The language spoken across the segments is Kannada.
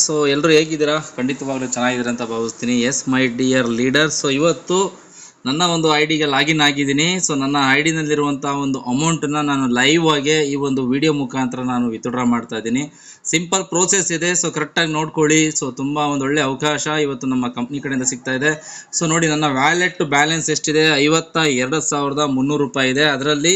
ಸೊ ಎಲ್ಲರೂ ಹೇಗಿದ್ದೀರಾ? ಖಂಡಿತವಾಗ್ಲೂ ಚೆನ್ನಾಗಿದ್ದೀರಾ ಅಂತ ಭಾವಿಸ್ತೀನಿ. Yes my dear leader. So ಇವತ್ತು ನನ್ನ ಒಂದು ಐ ಡಿಗೆ ಲಾಗಿನ್ ಆಗಿದ್ದೀನಿ. ಸೊ ನನ್ನ ಐ ಡಿನಲ್ಲಿರುವಂಥ ಒಂದು ಅಮೌಂಟನ್ನು ನಾನು ಲೈವ್ ಆಗಿ ಈ ಒಂದು ವಿಡಿಯೋ ಮುಖಾಂತರ ನಾನು ವಿತ್ಡ್ರಾ ಮಾಡ್ತಾ ಇದ್ದೀನಿ. ಸಿಂಪಲ್ ಪ್ರೋಸೆಸ್ ಇದೆ. ಸೊ ಕರೆಕ್ಟಾಗಿ ನೋಡ್ಕೊಳ್ಳಿ. ಸೊ ತುಂಬ ಒಂದು ಒಳ್ಳೆ ಅವಕಾಶ ಇವತ್ತು ನಮ್ಮ ಕಂಪ್ನಿ ಕಡೆಯಿಂದ ಸಿಗ್ತಾ ಇದೆ. ಸೊ ನೋಡಿ, ನನ್ನ ವ್ಯಾಲೆಟ್ ಬ್ಯಾಲೆನ್ಸ್ ಎಷ್ಟಿದೆ? 52,300 ರೂಪಾಯಿ ಇದೆ. ಅದರಲ್ಲಿ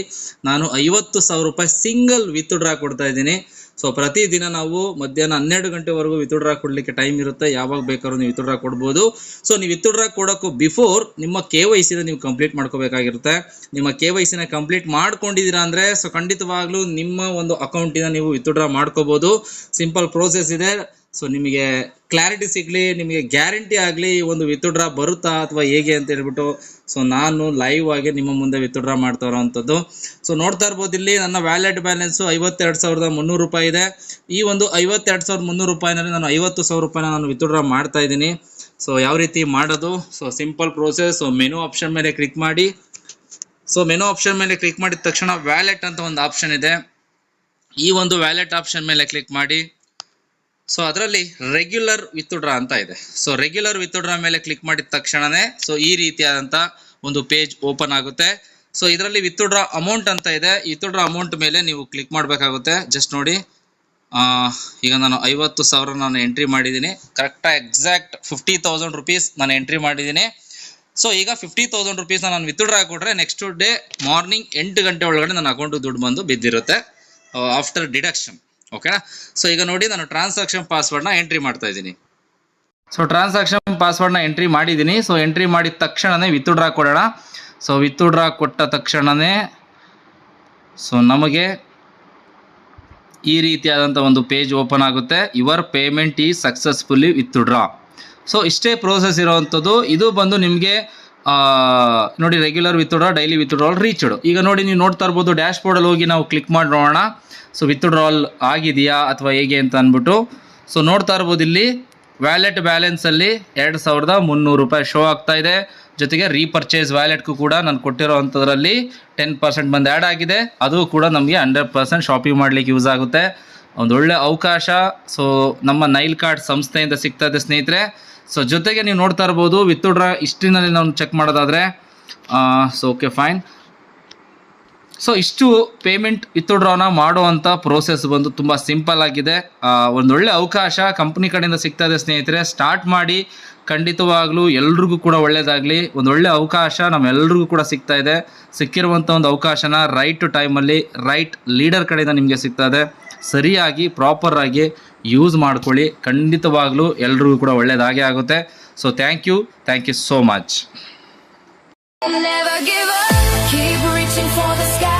ನಾನು 50,000 ರೂಪಾಯಿ ಸಿಂಗಲ್ ವಿತ್ಡ್ರಾ ಕೊಡ್ತಾ ಇದ್ದೀನಿ. ಸೊ ಪ್ರತಿದಿನ ನಾವು ಮಧ್ಯಾಹ್ನ 12 ಗಂಟೆವರೆಗೂ ವಿತ್ಡ್ರಾ ಕೊಡಲಿಕ್ಕೆ ಟೈಮ್ ಇರುತ್ತೆ. ಯಾವಾಗ ಬೇಕಾದ್ರೂ ನೀವು ವಿತ್ಡ್ರಾ ಕೊಡ್ಬೋದು. ಸೊ ನೀವು ವಿತ್ಡ್ರಾ ಕೊಡೋಕ್ಕೂ ಬಿಫೋರ್ ನಿಮ್ಮ KYC ನೀವು ಕಂಪ್ಲೀಟ್ ಮಾಡ್ಕೋಬೇಕಾಗಿರುತ್ತೆ. ನಿಮ್ಮ KYC ಕಂಪ್ಲೀಟ್ ಮಾಡ್ಕೊಂಡಿದ್ದೀರಾ ಅಂದರೆ ಸೊ ಖಂಡಿತವಾಗ್ಲೂ ನಿಮ್ಮ ಒಂದು ಅಕೌಂಟಿನ ನೀವು ವಿತ್ಡ್ರಾ ಮಾಡ್ಕೋಬೋದು. ಸಿಂಪಲ್ ಪ್ರೋಸೆಸ್ ಇದೆ. ಸೊ ನಿಮಗೆ ಕ್ಲಾರಿಟಿ ಸಿಗಲಿ, ನಿಮಗೆ ಗ್ಯಾರಂಟಿ ಆಗಲಿ ಈ ಒಂದು ವಿತ್ಡ್ರಾ ಬರುತ್ತಾ ಅಥವಾ ಹೇಗೆ ಅಂತ ಹೇಳ್ಬಿಟ್ಟು ಸೊ ನಾನು ಲೈವ್ ಆಗಿ ನಿಮ್ಮ ಮುಂದೆ ವಿತ್ಡ್ರಾ ಮಾಡ್ತಾ ಇರೋವಂಥದ್ದು. ಸೊ ನೋಡ್ತಾ ಇರ್ಬೋದು, ಇಲ್ಲಿ ನನ್ನ ವ್ಯಾಲೆಟ್ ಬ್ಯಾಲೆನ್ಸು 52,300 ರೂಪಾಯಿ ಇದೆ. ಈ ಒಂದು 52,300 ರೂಪಾಯಿನಲ್ಲಿ ನಾನು 50,000 ರೂಪಾಯಿನ ನಾನು ವಿತ್ಡ್ರಾ ಮಾಡ್ತಾ ಇದ್ದೀನಿ. ಸೊ ಯಾವ ರೀತಿ ಮಾಡೋದು? So simple process. So menu option ಮೇಲೆ ಕ್ಲಿಕ್ ಮಾಡಿ. ಸೊ ಮೆನು ಆಪ್ಷನ್ ಮೇಲೆ ಕ್ಲಿಕ್ ಮಾಡಿದ ತಕ್ಷಣ ವ್ಯಾಲೆಟ್ ಅಂತ ಒಂದು ಆಪ್ಷನ್ ಇದೆ. ಈ ಒಂದು ವ್ಯಾಲೆಟ್ ಆಪ್ಷನ್ ಮೇಲೆ ಕ್ಲಿಕ್ ಮಾಡಿ. ಸೊ ಅದರಲ್ಲಿ ರೆಗ್ಯುಲರ್ ವಿತ್ಡ್ರಾ ಅಂತ ಇದೆ. ಸೊ ರೆಗ್ಯುಲರ್ ವಿತ್ಡ್ರಾ ಮೇಲೆ ಕ್ಲಿಕ್ ಮಾಡಿದ ತಕ್ಷಣನೇ ಸೊ ಈ ರೀತಿಯಾದಂಥ ಒಂದು ಪೇಜ್ ಓಪನ್ ಆಗುತ್ತೆ. ಸೊ ಇದರಲ್ಲಿ ವಿತ್ಡ್ರಾ ಅಮೌಂಟ್ ಅಂತ ಇದೆ. ವಿತ್ಡ್ರಾ ಅಮೌಂಟ್ ಮೇಲೆ ನೀವು ಕ್ಲಿಕ್ ಮಾಡಬೇಕಾಗುತ್ತೆ. ಜಸ್ಟ್ ನೋಡಿ, ಈಗ ನಾನು 50,000 ನಾನು ಎಂಟ್ರಿ ಮಾಡಿದ್ದೀನಿ. ಕರೆಕ್ಟಾಗಿ ಎಕ್ಸಾಕ್ಟ್ 50,000 ರುಪೀಸ್ ನಾನು ಎಂಟ್ರಿ ಮಾಡಿದ್ದೀನಿ. ಸೊ ಈಗ 50,000 ರುಪೀಸ್ನ ನಾನು ವಿತ್ಡ್ರಾ ಕೊಟ್ಟರೆ ನೆಕ್ಸ್ಟ್ ಡೇ ಮಾರ್ನಿಂಗ್ 8 ಗಂಟೆ ಒಳಗಡೆ ನನ್ನ ಅಕೌಂಟಿಗೆ ದುಡ್ಡು ಬಂದು ಬಿದ್ದಿರುತ್ತೆ ಆಫ್ಟರ್ ಡಿಡಕ್ಷನ್. ಓಕೆನಾ? ಸೊ ಈಗ ನೋಡಿ, ನಾನು ಟ್ರಾನ್ಸಾಕ್ಷನ್ ಪಾಸ್ವರ್ಡ್ನ ಎಂಟ್ರಿ ಮಾಡ್ತಾ ಇದ್ದೀನಿ. ಸೊ ಟ್ರಾನ್ಸಾಕ್ಷನ್ ಪಾಸ್ವರ್ಡ್ನ ಎಂಟ್ರಿ ಮಾಡಿದ್ದೀನಿ. ಸೊ ಎಂಟ್ರಿ ಮಾಡಿದ ತಕ್ಷಣವೇ ವಿತ್ಡ್ರಾ ಕೊಡೋಣ. ಸೊ ವಿತ್ಡ್ರಾ ಕೊಟ್ಟ ತಕ್ಷಣವೇ ಸೊ ನಮಗೆ ಈ ರೀತಿಯಾದಂಥ ಒಂದು ಪೇಜ್ ಓಪನ್ ಆಗುತ್ತೆ. Your payment is successfully withdraw. So ಇಷ್ಟೇ ಪ್ರೋಸೆಸ್ ಇರೋವಂಥದ್ದು. ಇದು ಬಂದು ನಿಮಗೆ ನೋಡಿ, regular withdraw, daily withdrawal, reached. ಈಗ ನೋಡಿ, ನೀವು ನೋಡ್ತಾ ಇರ್ಬೋದು, ಡ್ಯಾಶ್ ಬೋರ್ಡಲ್ಲಿ ಹೋಗಿ ನಾವು ಕ್ಲಿಕ್ ಮಾಡಿ ನೋಡೋಣ. ಸೊ ವಿತ್ಡ್ರಾಲ್ ಆಗಿದೆಯಾ ಅಥವಾ ಹೇಗೆ ಅಂತ ಅಂದ್ಬಿಟ್ಟು ಸೊ ನೋಡ್ತಾ ಇರ್ಬೋದು, ಇಲ್ಲಿ ವ್ಯಾಲೆಟ್ ಬ್ಯಾಲೆನ್ಸಲ್ಲಿ 2,300 ರೂಪಾಯಿ ಶೋ ಆಗ್ತಾ ಇದೆ. ಜೊತೆಗೆ ರೀಪರ್ಚೇಸ್ ವ್ಯಾಲೆಟ್ಗೂ ಕೂಡ ನಾನು ಕೊಟ್ಟಿರೋ ಅಂಥದ್ರಲ್ಲಿ 10% ಬಂದು ಆ್ಯಡ್ ಆಗಿದೆ. ಅದು ಕೂಡ ನಮಗೆ 100% ಶಾಪಿಂಗ್ ಮಾಡಲಿಕ್ಕೆ ಯೂಸ್ ಆಗುತ್ತೆ. ಒಂದೊಳ್ಳೆ ಅವಕಾಶ ಸೊ ನಮ್ಮ ನೈಲ್ ಕಾರ್ಡ್ ಸಂಸ್ಥೆಯಿಂದ ಸಿಗ್ತಾ ಇದೆ ಸ್ನೇಹಿತರೆ. ಸೊ ಜೊತೆಗೆ ನೀವು ನೋಡ್ತಾ ಇರ್ಬೋದು, ವಿತ್ಡ್ರಾ ಹಿಸ್ಟ್ರಿನಲ್ಲಿ ನಾವು ಚೆಕ್ ಮಾಡೋದಾದರೆ ಸೊ ಓಕೆ ಫೈನ್. ಸೊ ಇಷ್ಟು ಪೇಮೆಂಟ್ ವಿತ್ಡ್ರಾನ ಮಾಡುವಂಥ ಪ್ರೋಸೆಸ್ ಬಂದು ತುಂಬ ಸಿಂಪಲ್ ಆಗಿದೆ. ಒಂದೊಳ್ಳೆ ಅವಕಾಶ ಕಂಪ್ನಿ ಕಡೆಯಿಂದ ಸಿಗ್ತಾ ಇದೆ ಸ್ನೇಹಿತರೆ. ಸ್ಟಾರ್ಟ್ ಮಾಡಿ, ಖಂಡಿತವಾಗ್ಲೂ ಎಲ್ರಿಗೂ ಕೂಡ ಒಳ್ಳೆಯದಾಗಲಿ. ಒಂದೊಳ್ಳೆ ಅವಕಾಶ ನಮ್ಮೆಲ್ರಿಗೂ ಕೂಡ ಸಿಗ್ತಾ ಇದೆ. ಸಿಕ್ಕಿರುವಂಥ ಒಂದು ಅವಕಾಶನ ರೈಟ್ ಟೈಮಲ್ಲಿ ರೈಟ್ ಲೀಡರ್ ಕಡೆಯಿಂದ ನಿಮಗೆ ಸಿಗ್ತಾ ಇದೆ. ಸರಿಯಾಗಿ ಪ್ರಾಪರಾಗಿ ಯೂಸ್ ಮಾಡ್ಕೊಳ್ಳಿ. ಖಂಡಿತವಾಗ್ಲೂ ಎಲ್ರಿಗೂ ಕೂಡ ಒಳ್ಳೆಯದಾಗೇ ಆಗುತ್ತೆ. So thank you so much. Never give up, keep reaching for the sky.